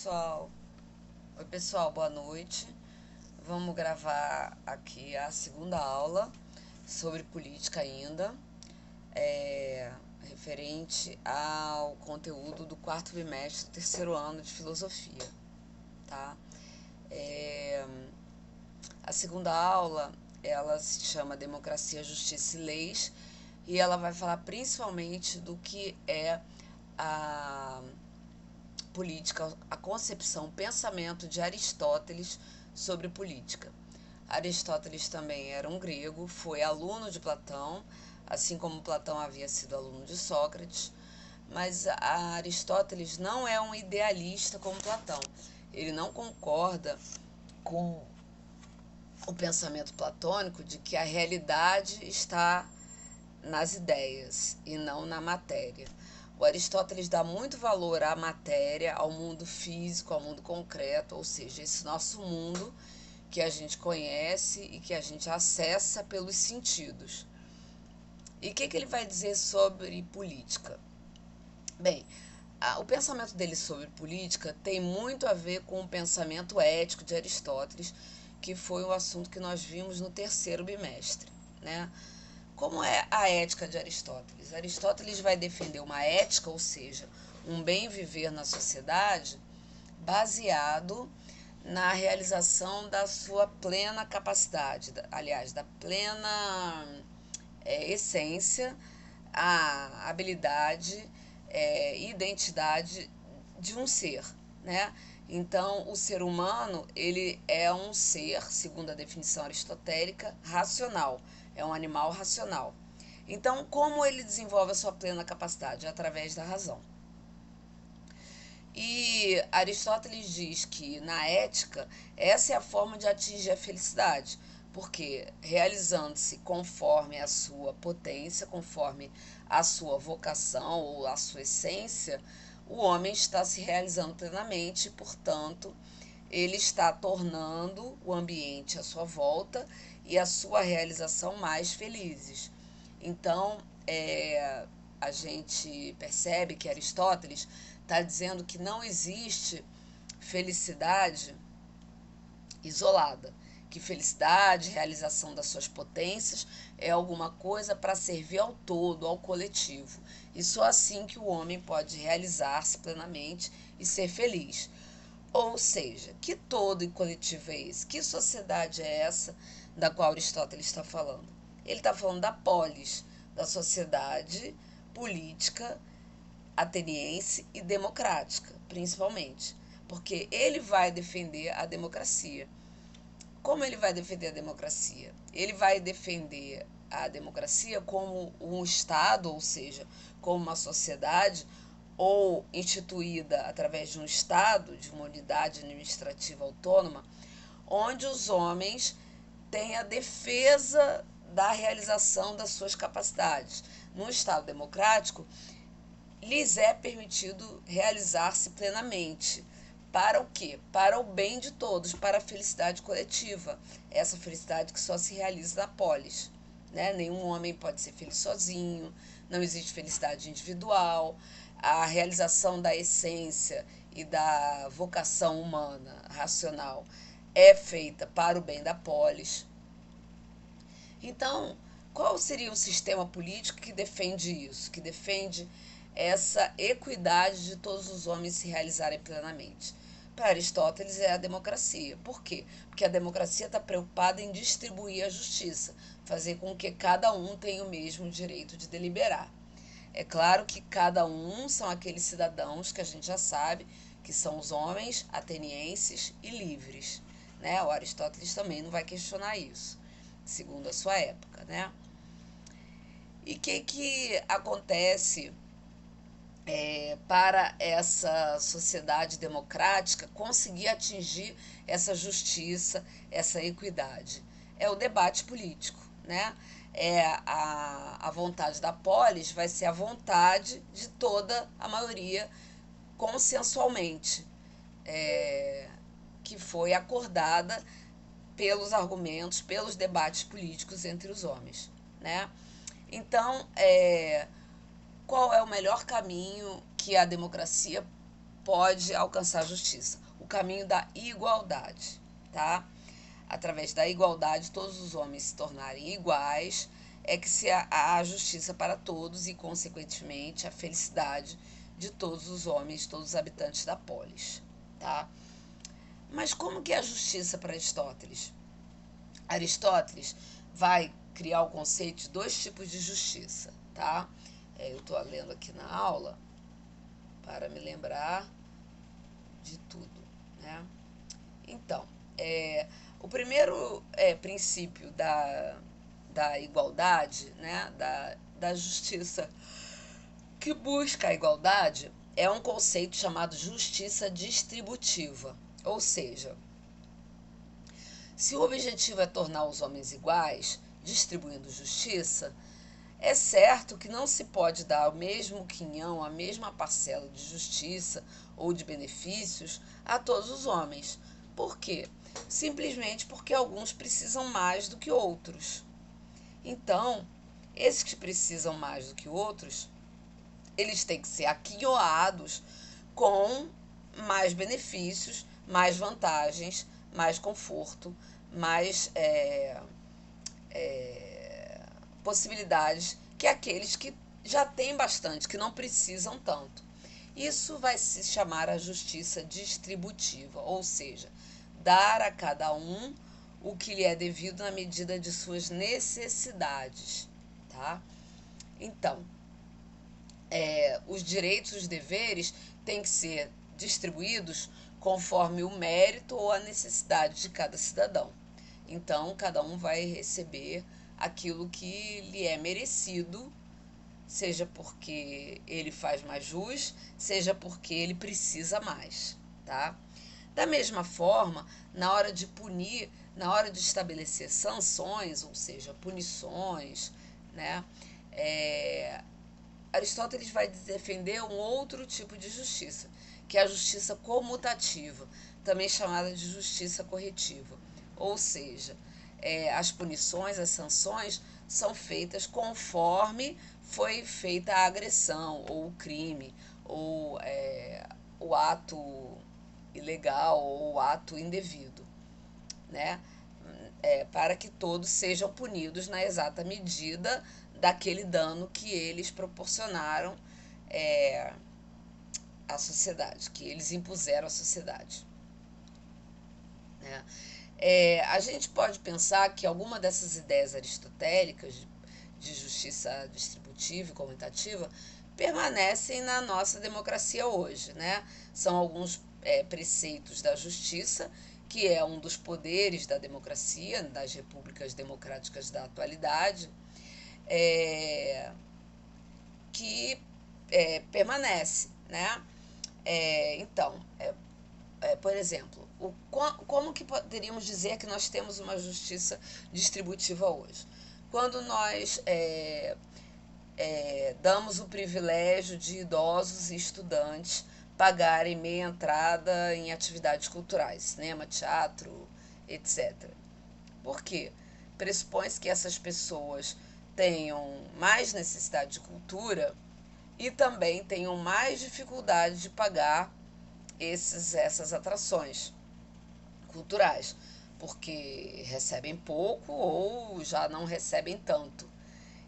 pessoal. Oi, pessoal, boa noite. Vamos gravar aqui a segunda aula sobre política ainda, referente ao conteúdo do quarto bimestre do terceiro ano de filosofia, tá? A segunda aula, ela se chama Democracia, Justiça e Leis, e ela vai falar principalmente do que é a política, a concepção, o pensamento de Aristóteles sobre política. Aristóteles também era um grego, foi aluno de Platão, assim como Platão havia sido aluno de Sócrates, mas Aristóteles não é um idealista como Platão. Ele não concorda com o pensamento platônico de que a realidade está nas ideias e não na matéria. O Aristóteles dá muito valor à matéria, ao mundo físico, ao mundo concreto, ou seja, esse nosso mundo que a gente conhece e que a gente acessa pelos sentidos. E o que ele vai dizer sobre política? Bem, o pensamento dele sobre política tem muito a ver com o pensamento ético de Aristóteles, que foi o assunto que nós vimos no terceiro bimestre, né? Como é a ética de Aristóteles? Aristóteles vai defender uma ética, ou seja, um bem viver na sociedade, baseado na realização da sua plena capacidade, aliás, da plena essência, a habilidade, identidade de um ser, né? Então, o ser humano, ele é um ser, segundo a definição aristotélica, racional. É um animal racional. Então, como ele desenvolve a sua plena capacidade? Através da razão. E Aristóteles diz que, na ética, essa é a forma de atingir a felicidade, porque realizando-se conforme a sua potência, conforme a sua vocação ou a sua essência, o homem está se realizando plenamente, portanto, ele está tornando o ambiente à sua volta e a sua realização mais felizes. Então, a gente percebe que Aristóteles está dizendo que não existe felicidade isolada, que felicidade, realização das suas potências é alguma coisa para servir ao todo, ao coletivo. E só assim que o homem pode realizar-se plenamente e ser feliz. Ou seja, que todo e coletivo é esse? Que sociedade é essa da qual Aristóteles está falando? Ele está falando da polis, da sociedade política ateniense e democrática, principalmente, porque ele vai defender a democracia. Como ele vai defender a democracia? Ele vai defender a democracia como um Estado, ou seja, como uma sociedade, ou instituída através de um Estado, de uma unidade administrativa autônoma, onde os homens têm a defesa da realização das suas capacidades. No Estado democrático, lhes é permitido realizar-se plenamente. Para o quê? Para o bem de todos, para a felicidade coletiva. Essa felicidade que só se realiza na polis. Né? Nenhum homem pode ser feliz sozinho, não existe felicidade individual. A realização da essência e da vocação humana, racional, é feita para o bem da polis. Então, qual seria o sistema político que defende isso? Que defende essa equidade de todos os homens se realizarem plenamente? Para Aristóteles é a democracia. Por quê? Porque a democracia está preocupada em distribuir a justiça, fazer com que cada um tenha o mesmo direito de deliberar. É claro que cada um são aqueles cidadãos que a gente já sabe que são os homens atenienses e livres. Né? O Aristóteles também não vai questionar isso, segundo a sua época. Né? E o que acontece para essa sociedade democrática conseguir atingir essa justiça, essa equidade? É o debate político, né? A vontade da polis vai ser a vontade de toda a maioria consensualmente, que foi acordada pelos argumentos, pelos debates políticos entre os homens, né? Então, qual é o melhor caminho que a democracia pode alcançar a justiça? O caminho da igualdade, tá? Através da igualdade, todos os homens se tornarem iguais, é que se há a justiça para todos e, consequentemente, a felicidade de todos os homens, todos os habitantes da polis, tá? Mas como que é a justiça para Aristóteles? Aristóteles vai criar o conceito de dois tipos de justiça, tá? Eu estou lendo aqui na aula para me lembrar de tudo, né? Então, o primeiro princípio da igualdade, né, da justiça que busca a igualdade, é um conceito chamado justiça distributiva. Ou seja, se o objetivo é tornar os homens iguais, distribuindo justiça, é certo que não se pode dar o mesmo quinhão, a mesma parcela de justiça ou de benefícios a todos os homens. Por quê? Simplesmente porque alguns precisam mais do que outros. Então, esses que precisam mais do que outros, eles têm que ser aquinhoados com mais benefícios, mais vantagens, mais conforto, mais possibilidades que aqueles que já têm bastante, que não precisam tanto. Isso vai se chamar a justiça distributiva, ou seja, dar a cada um o que lhe é devido na medida de suas necessidades, tá? Então, os direitos e os deveres têm que ser distribuídos conforme o mérito ou a necessidade de cada cidadão. Então, cada um vai receber aquilo que lhe é merecido, seja porque ele faz mais jus, seja porque ele precisa mais, tá? Da mesma forma, na hora de punir, na hora de estabelecer sanções, ou seja, punições, né? Aristóteles vai defender um outro tipo de justiça, que é a justiça comutativa, também chamada de justiça corretiva. Ou seja, as punições, as sanções são feitas conforme foi feita a agressão, ou o crime, ou o ato ilegal, ou o ato indevido, né? Para que todos sejam punidos na exata medida daquele dano que eles proporcionaram à sociedade, que eles impuseram à sociedade, né? A gente pode pensar que alguma dessas ideias aristotélicas de justiça distributiva e comutativa permanecem na nossa democracia hoje, né? São alguns preceitos da justiça, que é um dos poderes da democracia, das repúblicas democráticas da atualidade, que permanece, né? Então, por exemplo, como que poderíamos dizer que nós temos uma justiça distributiva hoje? Quando nós damos o privilégio de idosos e estudantes pagarem meia entrada em atividades culturais, cinema, teatro, etc. Por quê? Pressupõe-se que essas pessoas tenham mais necessidade de cultura e também tenham mais dificuldade de pagar essas atrações culturais, porque recebem pouco ou já não recebem tanto.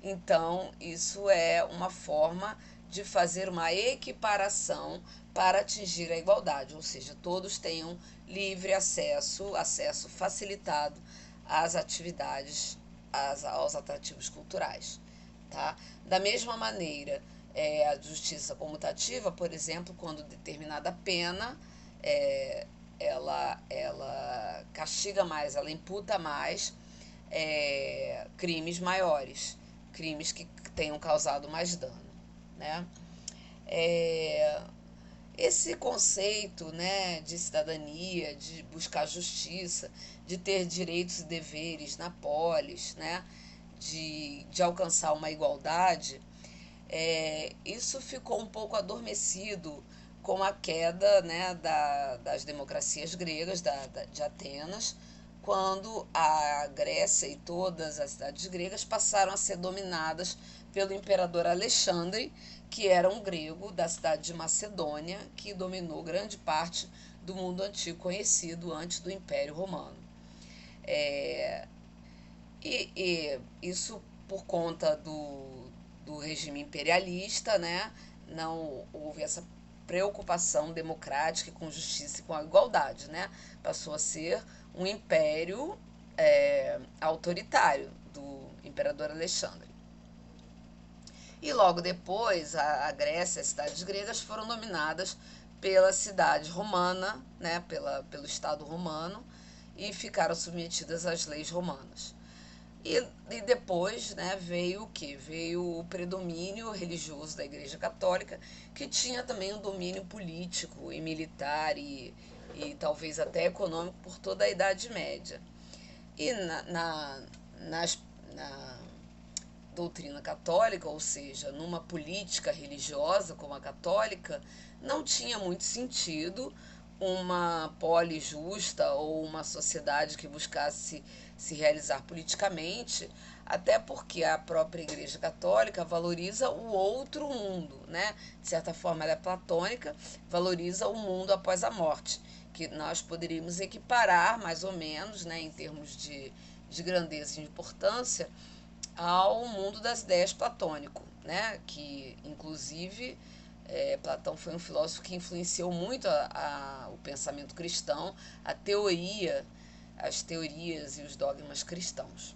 Então, isso é uma forma de fazer uma equiparação para atingir a igualdade, ou seja, todos tenham livre acesso facilitado às atividades, aos atrativos culturais, tá? Da mesma maneira, a justiça comutativa, por exemplo, quando determinada pena, ela castiga mais, ela imputa mais crimes maiores, crimes que tenham causado mais dano, né? Esse conceito, né, de cidadania, de buscar justiça, de ter direitos e deveres na polis, né, de alcançar uma igualdade, isso ficou um pouco adormecido com a queda, né, das democracias gregas, de Atenas, quando a Grécia e todas as cidades gregas passaram a ser dominadas pelo imperador Alexandre, que era um grego da cidade de Macedônia, que dominou grande parte do mundo antigo conhecido antes do Império Romano. E isso por conta do regime imperialista, né? Não houve essa preocupação democrática com justiça e com a igualdade, né? Passou a ser um império autoritário do imperador Alexandre. E logo depois, a Grécia, as cidades gregas foram dominadas pela cidade romana, né, pelo Estado romano, e ficaram submetidas às leis romanas. E depois, né, veio o quê? Veio o predomínio religioso da Igreja Católica, que tinha também um domínio político e militar e talvez até econômico por toda a Idade Média. E na doutrina católica, ou seja, numa política religiosa como a católica, não tinha muito sentido uma poli justa ou uma sociedade que buscasse se realizar politicamente, até porque a própria Igreja Católica valoriza o outro mundo, né? De certa forma, ela é platônica, valoriza o mundo após a morte, que nós poderíamos equiparar mais ou menos, né, em termos de grandeza e importância, ao mundo das ideias platônico, né? Que inclusive Platão foi um filósofo que influenciou muito o pensamento cristão, a teoria, as teorias e os dogmas cristãos.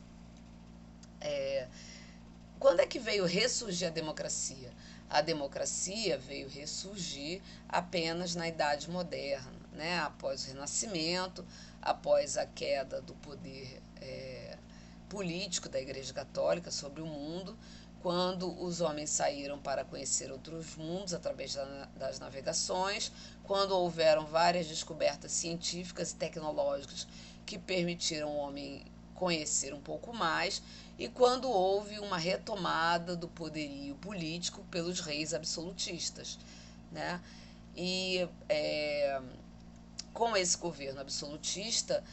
Quando é que veio ressurgir a democracia? A democracia veio ressurgir apenas na Idade Moderna, né? Após o Renascimento, após a queda do poder político da Igreja Católica sobre o mundo, quando os homens saíram para conhecer outros mundos através das navegações, quando houveram várias descobertas científicas e tecnológicas que permitiram o homem conhecer um pouco mais, e quando houve uma retomada do poderio político pelos reis absolutistas, né? E com esse governo absolutista,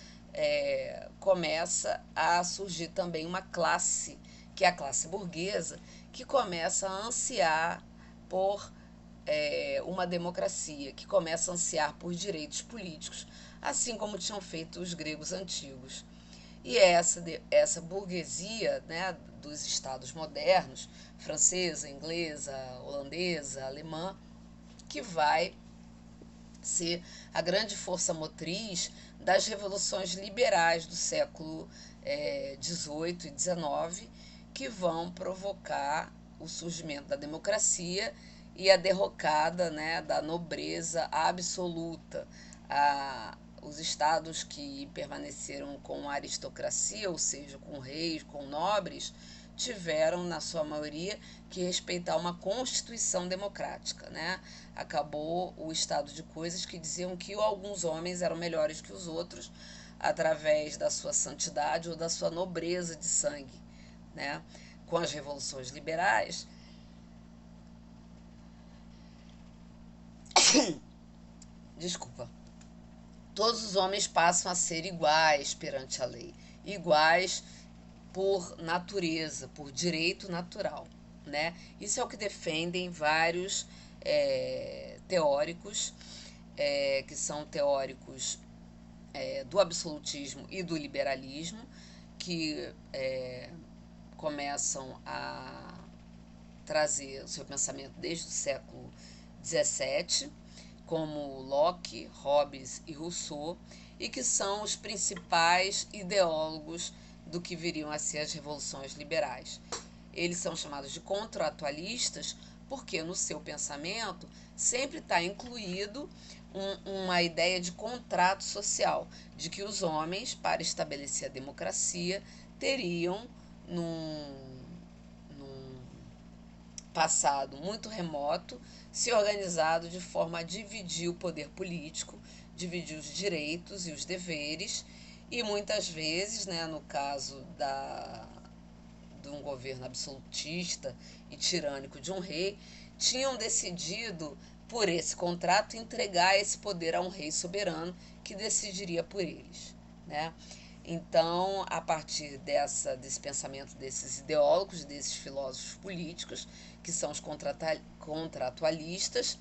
começa a surgir também uma classe, que é a classe burguesa, que começa a ansiar por uma democracia, que começa a ansiar por direitos políticos, assim como tinham feito os gregos antigos. E é essa burguesia, né, dos estados modernos, francesa, inglesa, holandesa, alemã, que vai ser a grande força motriz das revoluções liberais do século XVIII e XIX, que vão provocar o surgimento da democracia e a derrocada, né, da nobreza absoluta. Os estados que permaneceram com a aristocracia, ou seja, com reis, com nobres, tiveram, na sua maioria, que respeitar uma constituição democrática, né? Acabou o estado de coisas que diziam que alguns homens eram melhores que os outros através da sua santidade ou da sua nobreza de sangue, né? Com as revoluções liberais, desculpa, todos os homens passam a ser iguais perante a lei, iguais por natureza, por direito natural, né? Isso é o que defendem vários teóricos, que são teóricos do absolutismo e do liberalismo, que começam a trazer o seu pensamento desde o século XVII, como Locke, Hobbes e Rousseau, e que são os principais ideólogos do que viriam a ser as revoluções liberais. Eles são chamados de contratualistas porque no seu pensamento sempre está incluído uma ideia de contrato social, de que os homens, para estabelecer a democracia, teriam, num passado muito remoto, se organizado de forma a dividir o poder político, dividir os direitos e os deveres, e muitas vezes, né, no caso de um governo absolutista e tirânico de um rei, tinham decidido, por esse contrato, entregar esse poder a um rei soberano que decidiria por eles, né? Então, a partir desse pensamento desses ideólogos, desses filósofos políticos, que são os contratualistas,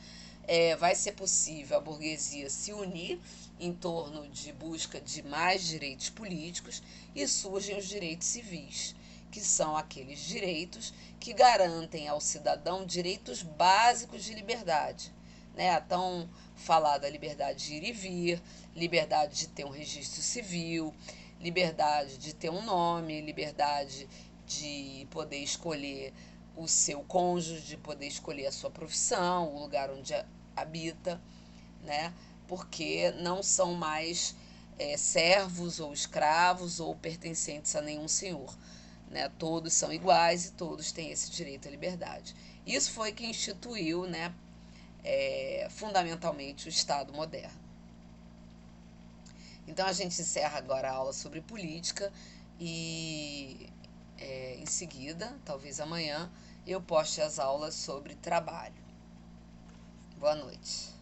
vai ser possível a burguesia se unir em torno de busca de mais direitos políticos e surgem os direitos civis, que são aqueles direitos que garantem ao cidadão direitos básicos de liberdade, né? A tão falada liberdade de ir e vir, liberdade de ter um registro civil, liberdade de ter um nome, liberdade de poder escolher o seu cônjuge, de poder escolher a sua profissão, o lugar onde habita, né? Porque não são mais servos ou escravos ou pertencentes a nenhum senhor, né? Todos são iguais e todos têm esse direito à liberdade. Isso foi que instituiu, né, fundamentalmente o Estado moderno. Então a gente encerra agora a aula sobre política e em seguida, talvez amanhã, eu poste as aulas sobre trabalho. Boa noite.